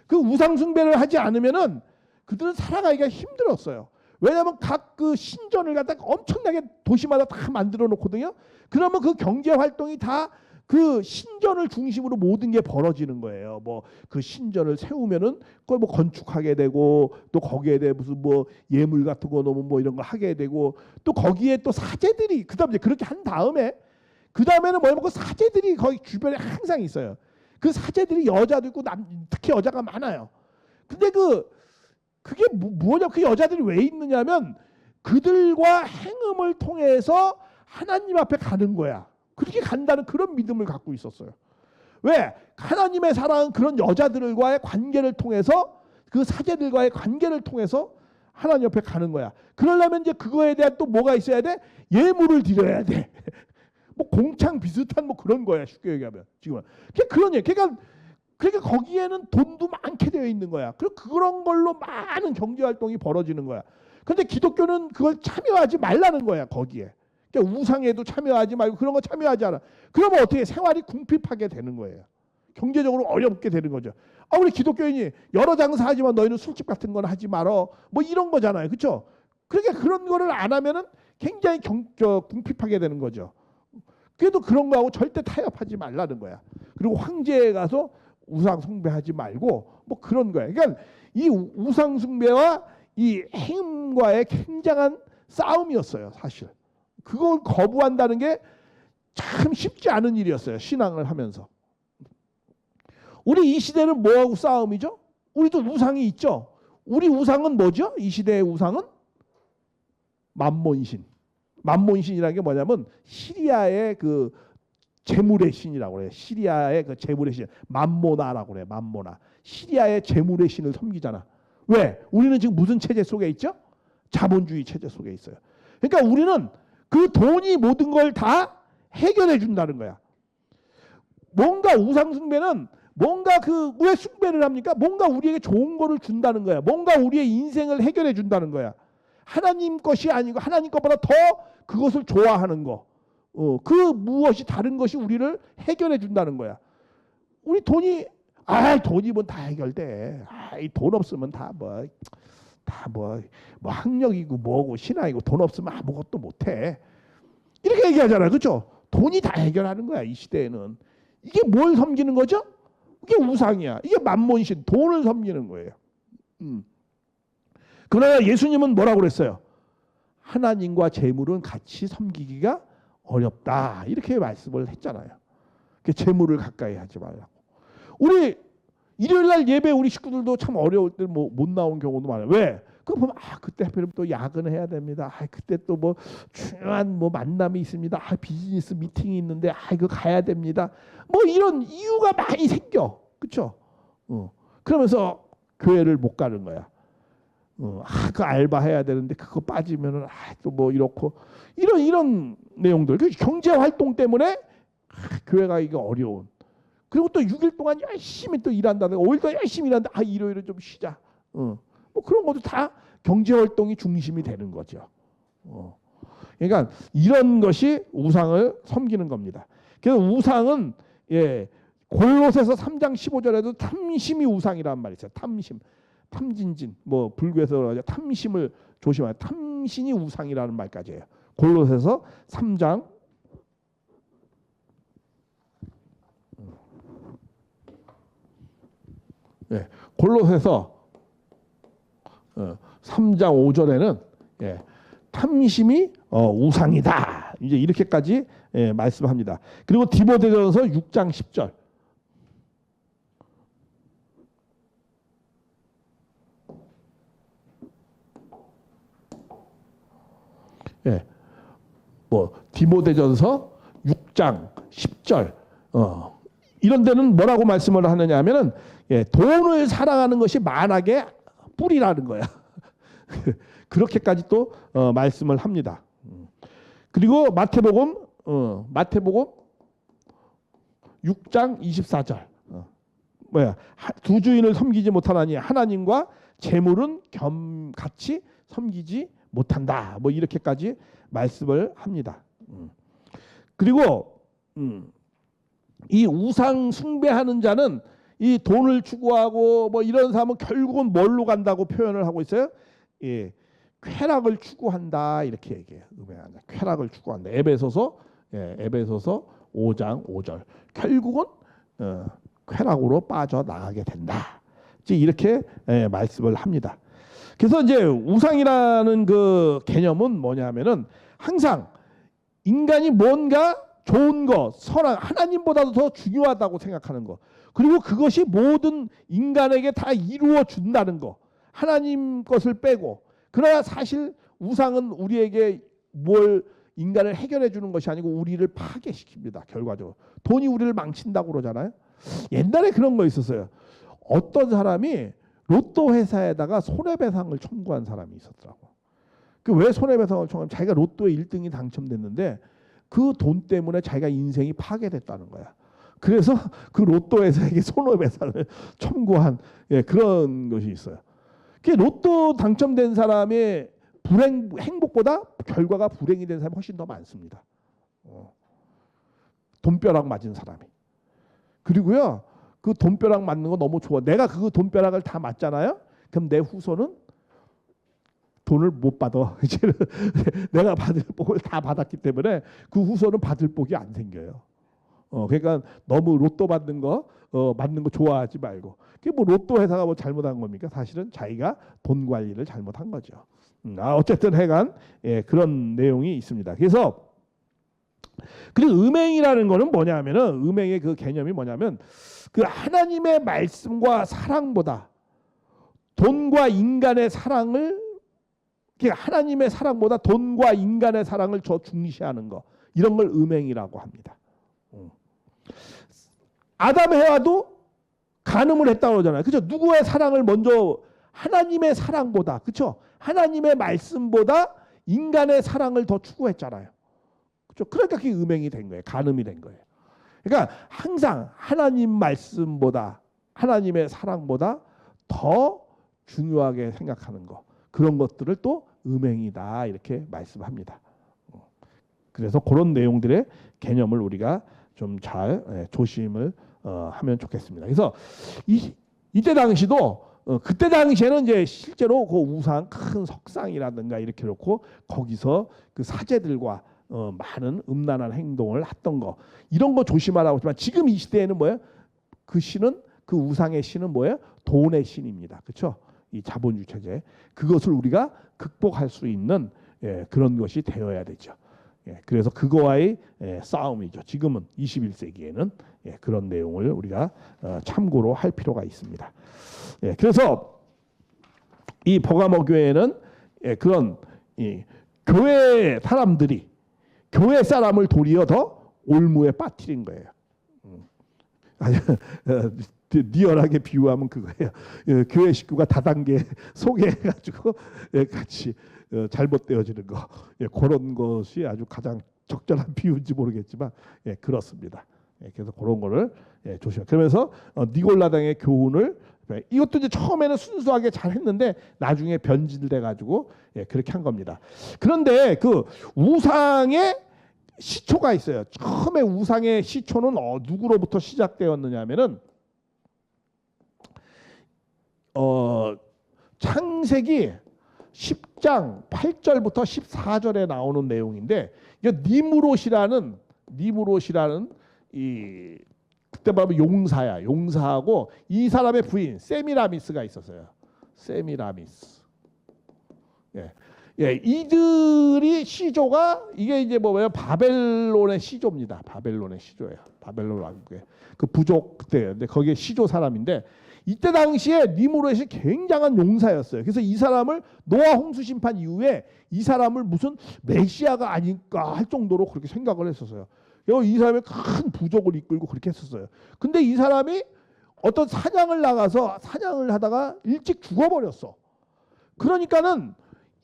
그 우상 숭배를 하지 않으면은 그들은 살아가기가 힘들었어요. 왜냐하면 각 그 신전을 갖다가 엄청나게 도시마다 다 만들어 놓거든요. 그러면 그 경제 활동이 다 그 신전을 중심으로 모든 게 벌어지는 거예요. 뭐 그 신전을 세우면은 그걸 뭐 건축하게 되고 또 거기에 대해 무슨 뭐 예물 같은 거 넣으면 뭐 이런 거 하게 되고 또 거기에 또 사제들이 그다음 이제 그렇게 한 다음에 그 다음에는 뭐냐면 그 사제들이 거기 주변에 항상 있어요. 그 사제들이 여자도 있고 특히 여자가 많아요. 근데 그게 뭐냐? 그 여자들이 왜 있느냐면 그들과 행음을 통해서 하나님 앞에 가는 거야. 그렇게 간다는 그런 믿음을 갖고 있었어요. 왜? 하나님의 사랑은 그런 여자들과의 관계를 통해서 그 사제들과의 관계를 통해서 하나님 옆에 가는 거야. 그러려면 이제 그거에 대한 또 뭐가 있어야 돼? 예물을 드려야 돼. 뭐 공창 비슷한 뭐 그런 거야. 쉽게 얘기하면 지금은. 그런 얘기. 그러니까 그러니까 거기에는 돈도 많게 되어 있는 거야. 그리고 그런 걸로 많은 경제 활동이 벌어지는 거야. 그런데 기독교는 그걸 참여하지 말라는 거야, 거기에. 그러니까 우상에도 참여하지 말고 그런 거 참여하지 않아. 그러면 어떻게 생활이 궁핍하게 되는 거예요. 경제적으로 어렵게 되는 거죠. 아, 우리 기독교인이 여러 장사하지만 너희는 술집 같은 건 하지 말어. 뭐 이런 거잖아요. 그렇죠? 그러니까 그런 거를 안 하면은 굉장히 궁핍하게 되는 거죠. 그래도 그런 거하고 절대 타협하지 말라는 거야. 그리고 황제에 가서 우상 숭배하지 말고 뭐 그런 거야. 그러니까 이 우상 숭배와 이 행음과의 굉장한 싸움이었어요, 사실. 그걸 거부한다는 게 참 쉽지 않은 일이었어요, 신앙을 하면서. 우리 이 시대는 뭐하고 싸움이죠? 우리도 우상이 있죠. 우리 우상은 뭐죠? 이 시대의 우상은 맘몬신. 맘몬신이라는 게 뭐냐면 시리아의 그 재물의 신이라고 그래요. 시리아의 그 재물의 신, 맘모나라고 그래요. 맘모나. 시리아의 재물의 신을 섬기잖아. 왜? 우리는 지금 무슨 체제 속에 있죠? 자본주의 체제 속에 있어요. 그러니까 우리는 그 돈이 모든 걸 다 해결해 준다는 거야. 뭔가 우상 숭배는 뭔가 왜 숭배를 합니까? 뭔가 우리에게 좋은 거를 준다는 거야. 뭔가 우리의 인생을 해결해 준다는 거야. 하나님 것이 아니고 하나님 것보다 더 그것을 좋아하는 거. 그 무엇이 다른 것이 우리를 해결해 준다는 거야. 우리 돈이 돈이면 다 해결돼. 돈 없으면 뭐 학력이고 뭐고 신앙이고 돈 없으면 아무것도 못해. 이렇게 얘기하잖아요. 그렇죠? 돈이 다 해결하는 거야, 이 시대에는. 이게 뭘 섬기는 거죠? 이게 우상이야. 이게 맘몬신, 돈을 섬기는 거예요. 그러나 예수님은 뭐라고 그랬어요? 하나님과 재물은 같이 섬기기가 어렵다. 이렇게 말씀을 했잖아요. 재물을 가까이 하지 말라고. 우리 일요일 날 예배 우리 식구들도 참 어려울 때 못 나온 경우도 많아요. 왜? 그거 보면 그때 하필이면 또 야근해야 됩니다. 그때 또 뭐 중요한 만남이 있습니다. 비즈니스 미팅이 있는데 이거 가야 됩니다. 뭐 이런 이유가 많이 생겨. 그렇죠? 그러면서 교회를 못 가는 거야. 그 알바 해야 되는데 그거 빠지면은 또 뭐 이렇고 이런 내용들. 그 경제 활동 때문에 교회 가기가 어려운. 그리고 또 6일 동안 열심히 또 일한다. 5일 동안 열심히 일한다. 일요일은 좀 쉬자. 뭐 그런 것도 다 경제 활동이 중심이 되는 거죠. 그러니까 이런 것이 우상을 섬기는 겁니다. 그래서 우상은 골로새서 3장 15절에도 탐심이 우상이라는 말이 있어요. 탐심, 탐진진, 뭐 불교에서 탐심을 조심하라. 탐심이 우상이라는 말까지 해요. 골로새서 3장 골로새서 3장 5절에는 탐심이 우상이다. 이제 이렇게까지 말씀합니다. 그리고 디모데전서 6장 10절. 디모데전서 6장 10절. 이런 데는 뭐라고 말씀을 하느냐 하면은 돈을 사랑하는 것이 만악의 뿌리라는 거야. 그렇게까지 또 말씀을 합니다. 그리고 마태복음 6장 24절. 두 주인을 섬기지 못하나니 하나님과 재물은 같이 섬기지 못한다. 뭐 이렇게까지 말씀을 합니다. 그리고 이 우상 숭배하는 자는 이 돈을 추구하고 뭐 이런 사람은 결국은 뭘로 간다고 표현을 하고 있어요? 쾌락을 추구한다 이렇게 얘기해요. 쾌락을 추구한다. 에베소서 5장 5절. 결국은 쾌락으로 빠져나가게 된다. 이렇게 말씀을 합니다. 그래서 이제 우상이라는 그 개념은 뭐냐면은 항상 인간이 뭔가 좋은 거, 선한 하나님보다도 더 중요하다고 생각하는 거. 그리고 그것이 모든 인간에게 다 이루어 준다는 거. 하나님 것을 빼고. 그러나 사실 우상은 우리에게 뭘 인간을 해결해 주는 것이 아니고 우리를 파괴시킵니다. 결과적으로. 돈이 우리를 망친다고 그러잖아요. 옛날에 그런 거 있었어요. 어떤 사람이 로또 회사에다가 손해배상을 청구한 사람이 있었더라고. 그 왜 손해배상을 청구하면 자기가 로또에 1등이 당첨됐는데 그 돈 때문에 자기가 인생이 파괴됐다는 거야. 그래서 그 로또 회사에게 손해배상을 청구한 그런 것이 있어요. 로또 당첨된 사람의 행복보다 결과가 불행이 된 사람이 훨씬 더 많습니다. 돈벼락 맞은 사람이. 그리고요, 그 돈벼락 맞는 거 너무 좋아. 내가 그 돈벼락을 다 맞잖아요. 그럼 내 후손은 돈을 못 받아. 내가 받을 복을 다 받았기 때문에 그 후손은 받을 복이 안 생겨요. 그러니까 너무 로또 받는 거 맞는 거 좋아하지 말고. 그게 뭐 로또 회사가 뭐 잘못한 겁니까? 사실은 자기가 돈 관리를 잘못한 거죠. 어쨌든 해간 그런 내용이 있습니다. 그래서 그리고 음행이라는 거는 뭐냐면은 음행의 그 개념이 뭐냐면 그 하나님의 말씀과 사랑보다 돈과 인간의 사랑을 하나님의 사랑보다 돈과 인간의 사랑을 더 중시하는 거, 이런 걸 음행이라고 합니다. 아담 해와도 간음을 했다고 그러잖아요. 그렇죠? 누구의 사랑을 먼저, 하나님의 사랑보다, 그렇죠? 하나님의 말씀보다 인간의 사랑을 더 추구했잖아요. 그렇죠? 그러니까 그게 음행이 된 거예요. 간음이 된 거예요. 그러니까 항상 하나님 말씀보다, 하나님의 사랑보다 더 중요하게 생각하는 거, 그런 것들을 또 음행이다, 이렇게 말씀합니다. 그래서 그런 내용들의 개념을 우리가 좀 잘 조심을 하면 좋겠습니다. 그래서 이때 당시도 그때 당시에는 이제 실제로 그 우상, 큰 석상이라든가 이렇게 놓고 거기서 그 사제들과 많은 음란한 행동을 했던 거, 이런 거 조심하라고 했지만, 지금 이 시대에는 뭐예요? 그 신은, 그 우상의 신은 뭐예요? 돈의 신입니다. 그렇죠? 이 자본주의 체제, 그것을 우리가 극복할 수 있는 그런 것이 되어야 되죠. 그래서 그거와의 싸움이죠. 지금은 21세기에는 그런 내용을 우리가 참고로 할 필요가 있습니다. 그래서 이 버가모 교회는 그런 교회 사람들이 교회 사람을 도리어 더 올무에 빠뜨린 거예요. 아주 리얼하게 비유하면 그거예요. 교회 식구가 다단계 소개해가지고 같이 잘못되어지는 거, 그런 것이 아주 가장 적절한 비유인지 모르겠지만 그렇습니다. 그래서 그런 거를 조심해. 그러면서 니골라당의 교훈을, 이것도 이제 처음에는 순수하게 잘 했는데 나중에 변질돼 가지고 그렇게 한 겁니다. 그런데 그 우상의 시초가 있어요. 처음에 우상의 시초는 누구로부터 시작되었느냐면은 창세기 10장 8절부터 14절에 나오는 내용인데, 이게 니무롯이라는 이 그때 보면 용사야. 용사하고 이 사람의 부인 세미라미스가 있었어요. 세미라미스. 이들이 시조가, 이게 이제 뭐예요? 바벨론의 시조입니다. 바벨론의 시조예요. 바벨론 왕국의 그 부족 그때예요. 근데 거기에 시조 사람인데, 이때 당시에 니무롯이 굉장한 용사였어요. 그래서 이 사람을 노아 홍수 심판 이후에 이 사람을 무슨 메시아가 아닐까 할 정도로 그렇게 생각을 했었어요. 그리고 이 사람이 큰 부족을 이끌고 그렇게 했었어요. 근데 이 사람이 어떤 사냥을 나가서 사냥을 하다가 일찍 죽어버렸어. 그러니까는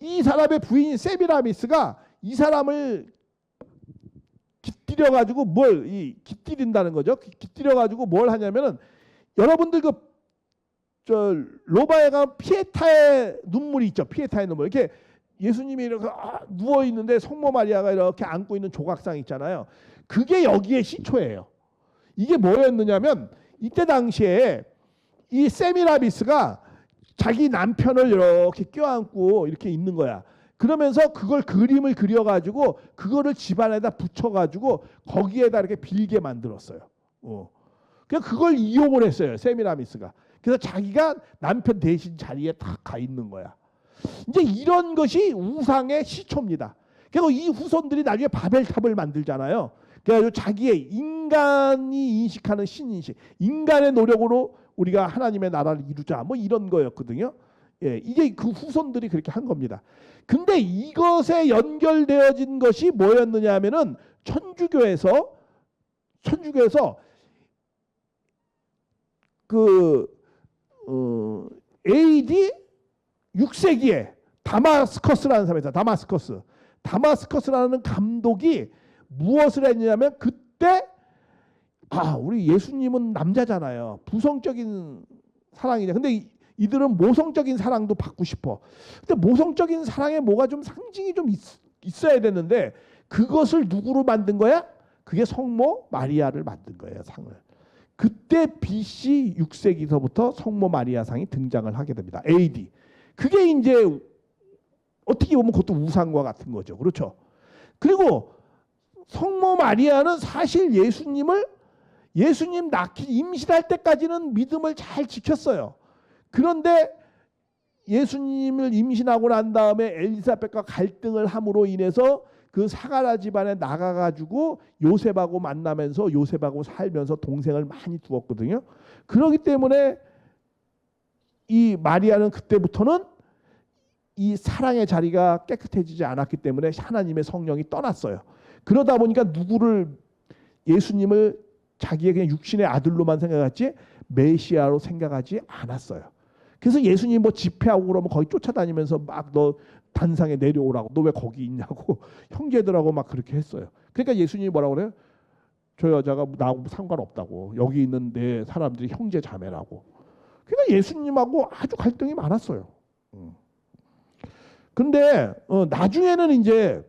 이 사람의 부인 세미라미스가 이 사람을 깃들여가지고 깃들인다는 거죠. 깃들여가지고 뭘 하냐면은, 여러분들 로마에 가면 피에타의 눈물이 있죠. 피에타의 눈물. 이렇게 예수님이 이렇게 누워 있는데 성모 마리아가 이렇게 안고 있는 조각상 있잖아요. 그게 여기에 시초예요. 이게 뭐였느냐면, 이때 당시에 이 세미라미스가 자기 남편을 이렇게 껴안고 이렇게 있는 거야. 그러면서 그걸 그림을 그려가지고 그거를 집안에다 붙여가지고 거기에다 이렇게 빌게 만들었어요. 그냥 그걸 이용을 했어요, 세미라미스가. 그래서 자기가 남편 대신 자리에 딱 가 있는 거야. 이제 이런 것이 우상의 시초입니다. 그리고 이 후손들이 나중에 바벨탑을 만들잖아요. 그래서 자기의 인간이 인식하는 신인식, 인간의 노력으로 우리가 하나님의 나라를 이루자, 뭐 이런 거였거든요. 이게 그 후손들이 그렇게 한 겁니다. 근데 이것에 연결되어진 것이 뭐였느냐 하면은 천주교에서 AD 6세기에 다마스커스라는 사람이 있어요. 다마스커스라는 감독이 무엇을 했냐면, 그때 우리 예수님은 남자잖아요. 부성적인 사랑이냐. 근데 이들은 모성적인 사랑도 받고 싶어. 근데 모성적인 사랑에 뭐가 좀 상징이 좀 있어야 되는데 그것을 누구로 만든 거야? 그게 성모 마리아를 만든 거예요, 상을. 그때 BC 6세기서부터 성모 마리아 상이 등장을 하게 됩니다. AD. 그게 이제 어떻게 보면 그것도 우상과 같은 거죠. 그렇죠? 그리고 성모 마리아는 사실 예수님 낳기 임신할 때까지는 믿음을 잘 지켰어요. 그런데 예수님을 임신하고 난 다음에 엘리사벳과 갈등을 함으로 인해서 그 사가랴 집안에 나가가지고 요셉하고 만나면서 요셉하고 살면서 동생을 많이 두었거든요. 그렇기 때문에 이 마리아는 그때부터는 이 사랑의 자리가 깨끗해지지 않았기 때문에 하나님의 성령이 떠났어요. 그러다 보니까 예수님을 자기의 그냥 육신의 아들로만 생각했지 메시아로 생각하지 않았어요. 그래서 예수님 뭐 집회하고 그러면 거기 쫓아다니면서 막 너 단상에 내려오라고, 너 왜 거기 있냐고 형제들하고 막 그렇게 했어요. 그러니까 예수님이 뭐라고 그래요? 저 여자가 나하고 상관없다고, 여기 있는 내 사람들이 형제 자매라고. 그러니까 예수님하고 아주 갈등이 많았어요. 근데 나중에는 이제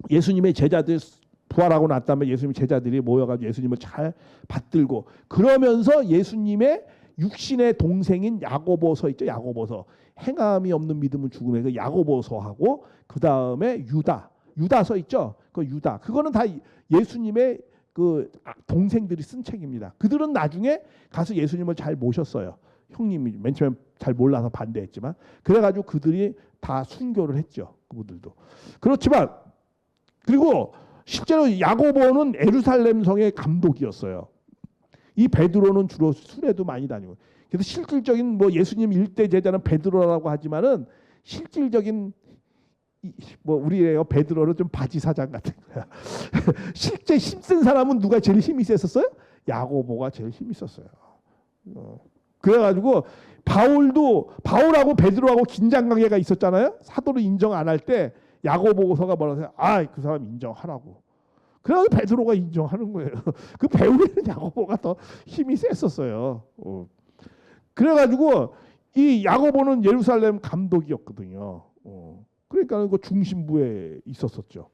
예수님의 제자들 부활하고 났다면 예수님 제자들이 모여가지고 예수님을 잘 받들고 그러면서 예수님의 육신의 동생인 야고보서 있죠. 야고보서. 행함이 없는 믿음은 죽음의 그 야고보서하고 그 다음에 유다서 있죠. 그 유다. 그거는 다 예수님의 그 동생들이 쓴 책입니다. 그들은 나중에 가서 예수님을 잘 모셨어요. 형님이 맨 처음에 잘 몰라서 반대했지만 그래가지고 그들이 다 순교를 했죠. 그분들도. 그렇지만 그리고 실제로 야고보는 예루살렘 성의 감독이었어요. 이 베드로는 주로 순회도 많이 다니고. 그래서 실질적인 뭐 예수님 일대 제자는 베드로라고 하지만은 실질적인 뭐 우리의 베드로는 좀 바지 사장 같은 거야. 실제 힘센 사람은 누가 제일 힘이 셌었어요? 야고보가 제일 힘이 있었어요. 그래가지고 바울하고 베드로하고 긴장 관계가 있었잖아요. 사도를 인정 안 할 때 야고보서가 뭐라고 해요? 그 사람 인정하라고. 그래서 베드로가 인정하는 거예요. 그 배우는 야고보가 더 힘이 셌었어요. 그래가지고 이 야고보는 예루살렘 감독이었거든요. 그러니까 그 중심부에 있었었죠.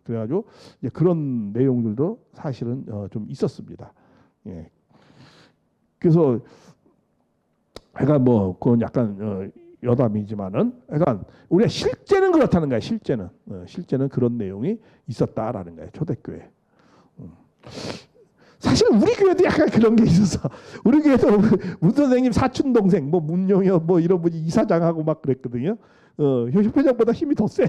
그래가지고 이제 그런 내용들도 사실은 좀 있었습니다. 예. 그래서 그러니까 뭐 그건 약간 여담이지만은 그러니까 우리가 실제는 그렇다는 거야. 실제는 그런 내용이 있었다라는 거예요. 초대교회. 사실 우리 교회도 약간 그런 게 있어서 우리 교회도 문 선생님 사촌 동생 뭐 문용이요 뭐 이런 분이 이사장하고 막 그랬거든요. 협회장보다 힘이 더 세.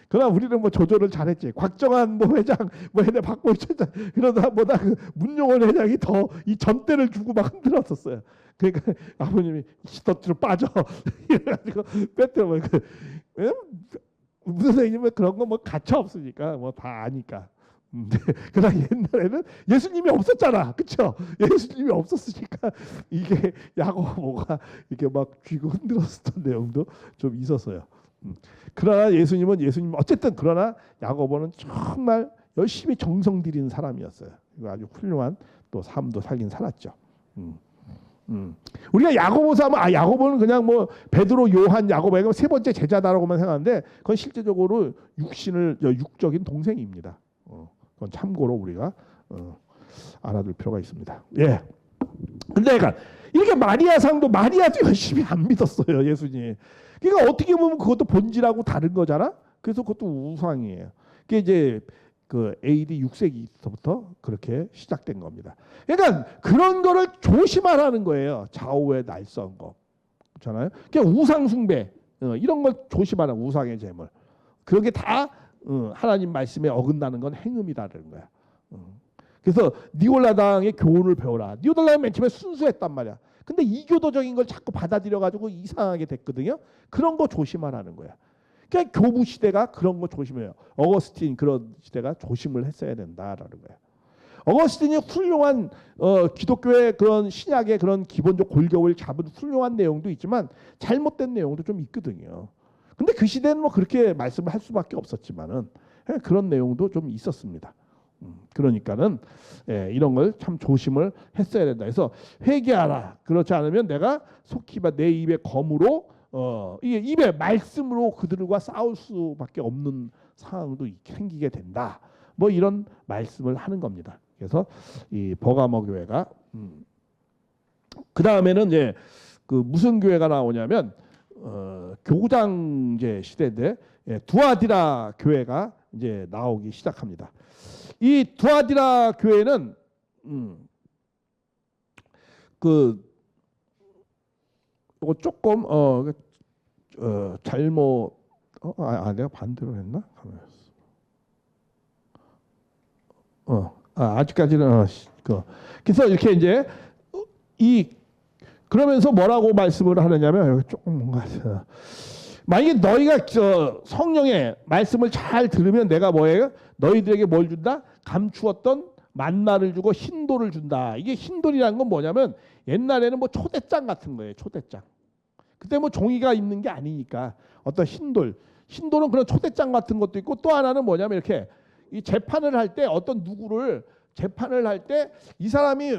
그러나 우리는 뭐 조절을 잘했지. 곽정환 뭐 회장, 뭐 해내 박보일 회장 그러다 보다 그 문용원 회장이 더 이 전대를 주고 막 흔들었었어요. 그러니까 아버님이 덧뒤로 빠져 이래가지고 빼뜨려 뭐 문 선생님은 그런 거 뭐 가차 없으니까 뭐 다 아니까. 그러나 옛날에는 예수님이 없었잖아, 그렇죠? 예수님이 없었으니까 이게 야고보가 이렇게 막 쥐고 흔들었던 내용도 좀 있었어요. 그러나 예수님 어쨌든 그러나 야고보는 정말 열심히 정성 들이는 사람이었어요. 아주 훌륭한 또 삶도 살긴 살았죠. 우리가 야고보서 하면 야고보는 그냥 뭐 베드로, 요한, 야고보 세 번째 제자다라고만 생각하는데 그건 실제적으로 육적인 동생입니다. 그건 참고로 우리가 알아둘 필요가 있습니다. 예. 근데 그러니까 이렇게 마리아도 열심히 안 믿었어요, 예수님. 그러니까 어떻게 보면 그것도 본질하고 다른 거잖아. 그래서 그것도 우상이에요. 그게 이제 그 AD 6세기부터 그렇게 시작된 겁니다. 그러니까 그런 거를 조심하라는 거예요. 좌우의 날선 거. 그렇잖아요. 그냥 우상 숭배 이런 걸 조심하라. 우상의 제물. 그게 다 하나님 말씀에 어긋나는 건 행음이다라는 거야. 그래서 니골라당의 교훈을 배워라. 니골라당은 맨 처음에 순수했단 말이야. 근데 이교도적인 걸 자꾸 받아들여가지고 이상하게 됐거든요. 그런 거 조심하라는 거야. 그러니까 교부 시대가 그런 거 조심해요. 어거스틴 그런 시대가 조심을 했어야 된다라는 거야. 어거스틴이 훌륭한 기독교의 그런 신약의 그런 기본적 골격을 잡은 훌륭한 내용도 있지만 잘못된 내용도 좀 있거든요. 근데 그 시대는 뭐 그렇게 말씀을 할 수밖에 없었지만은 그런 내용도 좀 있었습니다. 그러니까는 이런 걸 참 조심을 했어야 된다. 그래서 회개하라. 그렇지 않으면 내가 속히 내 입의 검으로 이게 입의 말씀으로 그들과 싸울 수밖에 없는 상황도 생기게 된다. 뭐 이런 말씀을 하는 겁니다. 그래서 이 버가모 교회가 그 다음에는 이제 그 무슨 교회가 나오냐면 교장제 시대인데 두아디라 교회가 이제 나오기 시작합니다. 이 두아디라 교회는 이거 조금 잘못 내가 반대로 했나? 아직까지는 그래서 이렇게 이제 그러면서 뭐라고 말씀을 하느냐면 여기 조금 뭔가 만약에 너희가 성령의 말씀을 잘 들으면 내가 뭐예요? 너희들에게 뭘 준다? 감추었던 만나를 주고 흰돌을 준다. 이게 흰돌이라는 건 뭐냐면 옛날에는 뭐 초대장 같은 거예요. 초대장. 그때 뭐 종이가 있는 게 아니니까 어떤 흰돌. 흰돌은 그런 초대장 같은 것도 있고 또 하나는 뭐냐면 이렇게 이 재판을 할 때 어떤 누구를 재판을 할 때 이 사람이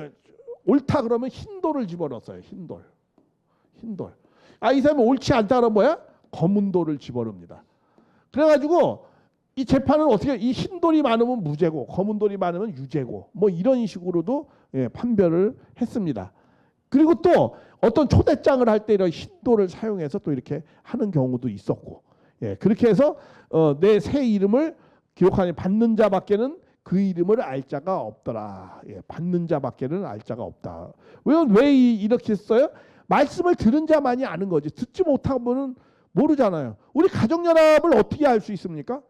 옳다 그러면 흰돌을 집어넣었어요. 흰돌. 이 사람이 옳지 않다 그러면 뭐야? 검은 돌을 집어넣습니다. 그래가지고 이 재판은 어떻게 이 흰돌이 많으면 무죄고 검은 돌이 많으면 유죄고 뭐 이런 식으로도 판별을 했습니다. 그리고 또 어떤 초대장을 할 때 이런 흰돌을 사용해서 또 이렇게 하는 경우도 있었고 그렇게 해서 내 새 이름을 기록하니 받는 자밖에는 그 이름을 알 자가 없더라. 받는 자밖에는 알 자가 없다. 왜 이렇게 했어요? 말씀을 들은 자만이 아는 거지. 듣지 못하면은 모르잖아요. 우리 가정연합을 어떻게 알 수 있습니까?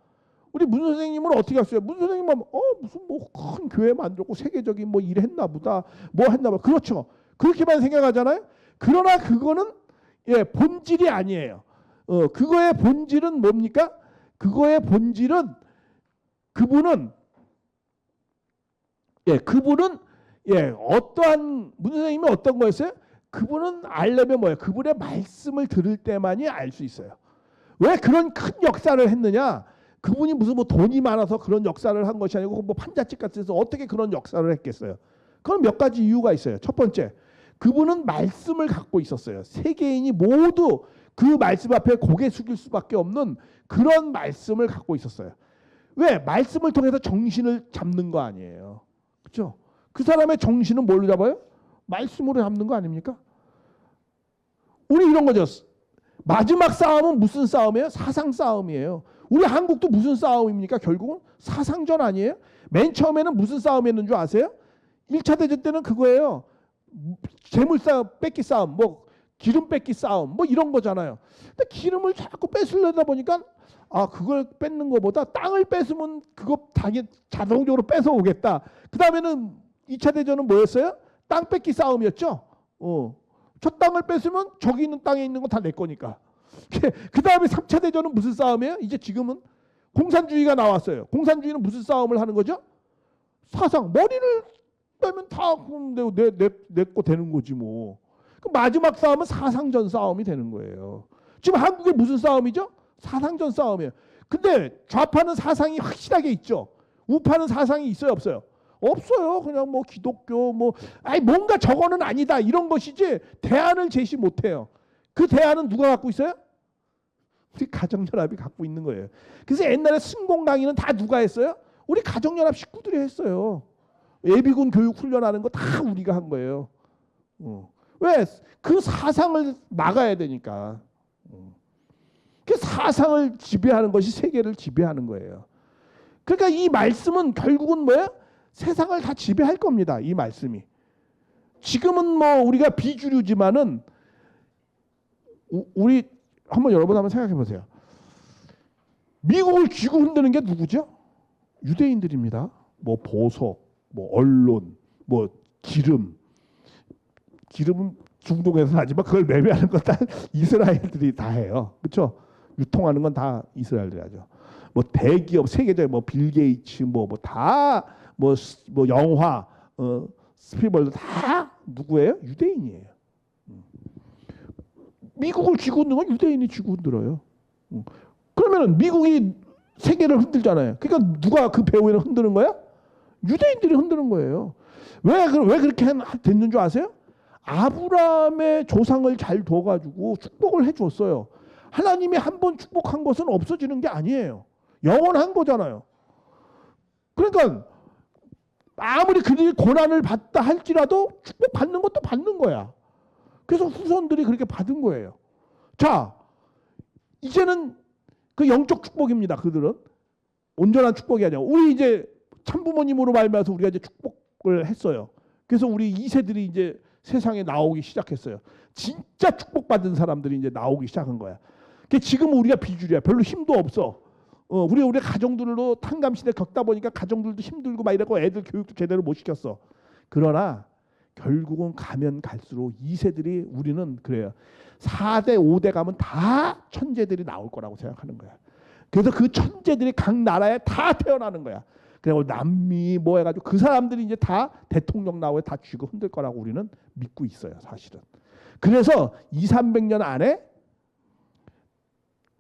우리 문 선생님을 어떻게 할 수 있어요? 문 선생님은 무슨 뭐 큰 교회 만들고 세계적인 뭐 일 했나 보다. 뭐 했나 보다. 그렇죠. 그렇게만 생각하잖아요. 그러나 그거는 본질이 아니에요. 그거의 본질은 뭡니까? 그거의 본질은 그분은 어떠한 문 선생님이 어떤 거였어요? 그분은 알려면 뭐예요? 그분의 말씀을 들을 때만이 알 수 있어요. 왜 그런 큰 역사를 했느냐? 그분이 무슨 뭐 돈이 많아서 그런 역사를 한 것이 아니고 뭐 판잣집 같아서 어떻게 그런 역사를 했겠어요? 그건 몇 가지 이유가 있어요. 첫 번째, 그분은 말씀을 갖고 있었어요. 세계인이 모두 그 말씀 앞에 고개 숙일 수밖에 없는 그런 말씀을 갖고 있었어요. 왜? 말씀을 통해서 정신을 잡는 거 아니에요. 그렇죠? 그 사람의 정신은 뭘로 잡아요? 말씀으로 잡는 거 아닙니까? 우리 이런 거죠. 마지막 싸움은 무슨 싸움이에요? 사상 싸움이에요. 우리 한국도 무슨 싸움입니까? 결국은 사상전 아니에요? 맨 처음에는 무슨 싸움이었는 줄 아세요? 1차 대전 때는 그거예요. 재물 싸움, 뺏기 싸움, 뭐 기름 뺏기 싸움, 뭐 이런 거잖아요. 근데 기름을 자꾸 뺏으려다 보니까 그걸 뺏는 것보다 땅을 뺏으면 그거 당연히 자동적으로 뺏어오겠다. 그 다음에는 2차 대전은 뭐였어요? 땅 뺏기 싸움이었죠. 저 땅을 뺏으면 저기 있는 땅에 있는 건 다 내 거니까. 그 다음에 3차 대전은 무슨 싸움이에요? 이제 지금은 공산주의가 나왔어요. 공산주의는 무슨 싸움을 하는 거죠? 사상. 머리를 빼면 다 내 거 되는 거지 뭐. 그 마지막 싸움은 사상전 싸움이 되는 거예요. 지금 한국에 무슨 싸움이죠? 사상전 싸움이에요. 근데 좌파는 사상이 확실하게 있죠. 우파는 사상이 있어요, 없어요? 없어요. 그냥 뭐 기독교 뭔가 저거는 아니다 이런 것이지 대안을 제시 못해요. 그 대안은 누가 갖고 있어요? 우리 가정연합이 갖고 있는 거예요. 그래서 옛날에 승공 강의는 다 누가 했어요? 우리 가정연합 식구들이 했어요. 예비군 교육 훈련하는 거 다 우리가 한 거예요. 왜? 그 사상을 막아야 되니까. 그 사상을 지배하는 것이 세계를 지배하는 거예요. 그러니까 이 말씀은 결국은 뭐예요? 세상을 다 지배할 겁니다. 이 말씀이. 지금은 뭐 우리가 비주류지만은 우리 여러분 한번 생각해 보세요. 미국을 쥐고 흔드는 게 누구죠? 유대인들입니다. 뭐 보석, 뭐 언론, 뭐 기름은 중동에서 하지만 그걸 매매하는 건 다 이스라엘들이 다 해요. 그렇죠? 유통하는 건 다 이스라엘들이 하죠. 뭐 대기업 세계적인 뭐 빌 게이츠 뭐 영화 스피벌드 다 누구예요? 유대인이에요. 미국을 쥐고 흔드는 건 유대인이 쥐고 흔들어요. 그러면은 미국이 세계를 흔들잖아요. 그러니까 누가 그 배후에는 흔드는 거야? 유대인들이 흔드는 거예요. 왜 그렇게 됐는 줄 아세요? 아브라함의 조상을 잘 둬가지고 축복을 해줬어요. 하나님이 한 번 축복한 것은 없어지는 게 아니에요. 영원한 거잖아요. 그러니까 아무리 그들이 고난을 받다 할지라도 축복받는 것도 받는 거야. 그래서 후손들이 그렇게 받은 거예요. 자, 이제는 그 영적 축복입니다. 그들은 온전한 축복이 아니라 우리 이제 참부모님으로 말미암아서 우리가 이제 축복을 했어요. 그래서 우리 2세들이 이제 세상에 나오기 시작했어요. 진짜 축복받은 사람들이 이제 나오기 시작한 거야. 지금 우리가 비주류야. 별로 힘도 없어. 우리 가정들로 탕감시대 겪다 보니까 가정들도 힘들고 막 이러고 애들 교육도 제대로 못 시켰어. 그러나 결국은 가면 갈수록 2세들이 우리는 그래요. 4대 5대 가면 다 천재들이 나올 거라고 생각하는 거야. 그래서 그 천재들이 각 나라에 다 태어나는 거야. 그리고 남미 뭐 해가지고 그 사람들이 이제 다 대통령 나오에 다 쥐고 흔들 거라고 우리는 믿고 있어요. 사실은. 그래서 200~300년 안에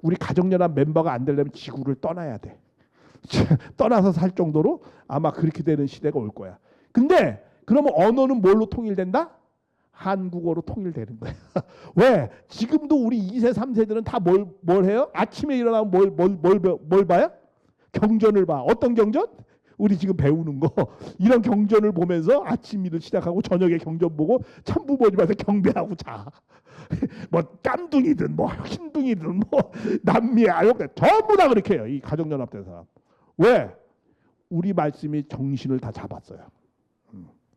우리 가정연합 멤버가 안 되려면 지구를 떠나야 돼. 떠나서 살 정도로 아마 그렇게 되는 시대가 올 거야. 근데 그러면 언어는 뭘로 통일된다? 한국어로 통일되는 거야. 왜? 지금도 우리 2세, 3세들은 다 뭘 해요? 아침에 일어나면 뭘 봐요? 경전을 봐. 어떤 경전? 우리 지금 배우는 거. 이런 경전을 보면서 아침 일을 시작하고 저녁에 경전 보고 참부모님한테 경배하고 자. 뭐 깜둥이든 뭐 흰둥이든 뭐 남미 아역 전부 다 그렇게 해요. 이 가정연합된 사람. 왜? 우리 말씀이 정신을 다 잡았어요.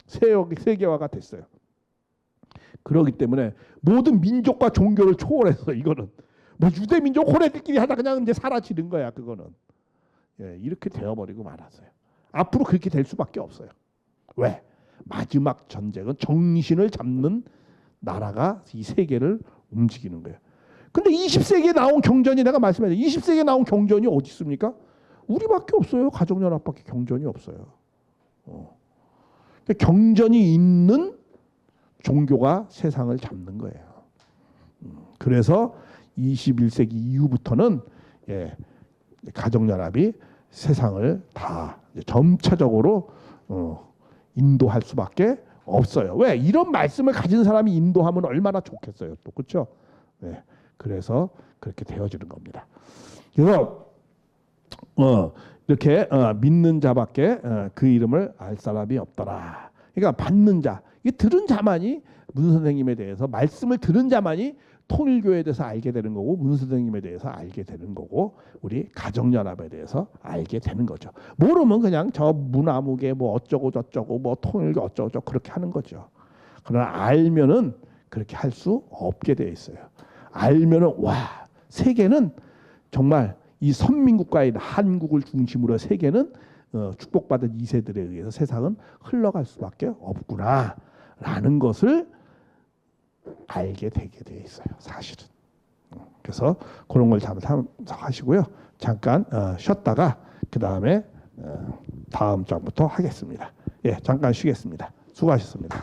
세계화가 됐어요. 그렇기 때문에 모든 민족과 종교를 초월해서 이거는 뭐 유대 민족 호레들끼리 하다 그냥 이제 사라지는 거야. 그거는 이렇게 되어버리고 말았어요. 앞으로 그렇게 될 수밖에 없어요. 왜? 마지막 전쟁은 정신을 잡는 나라가 이 세계를 움직이는 거예요. 근데 20세기에 나온 경전이 내가 말씀드렸죠. 20세기에 나온 경전이 어디 있습니까? 우리밖에 없어요. 가정연합밖에 경전이 없어요. 경전이 있는 종교가 세상을 잡는 거예요. 그래서 21세기 이후부터는 가정연합이 세상을 다 점차적으로 인도할 수밖에 없어요. 왜? 이런 말씀을 가진 사람이 인도하면 얼마나 좋겠어요. 또 그렇죠? 네. 그래서 그렇게 되어지는 겁니다. 그래서 이렇게 믿는 자밖에 그 이름을 알 사람이 없더라. 그러니까 받는 자, 이 들은 자만이 문 선생님에 대해서 말씀을 들은 자만이 통일교회에 대해서 알게 되는 거고 문 선생님에 대해서 알게 되는 거고 우리 가정연합에 대해서 알게 되는 거죠. 모르면 그냥 저 문화무게 뭐 어쩌고 저쩌고 뭐 통일교 어쩌고 저쩌고 그렇게 하는 거죠. 그러나 알면은 그렇게 할 수 없게 돼 있어요. 알면은 와 세계는 정말 이 선민국가인 한국을 중심으로 세계는 축복받은 2세들에 의해서 세상은 흘러갈 수밖에 없구나라는 것을 알게 되게 돼 있어요. 사실은. 그래서 그런 걸 잘 참석하시고요. 잠깐 쉬었다가 그 다음에 다음 장부터 하겠습니다. 예, 잠깐 쉬겠습니다. 수고하셨습니다.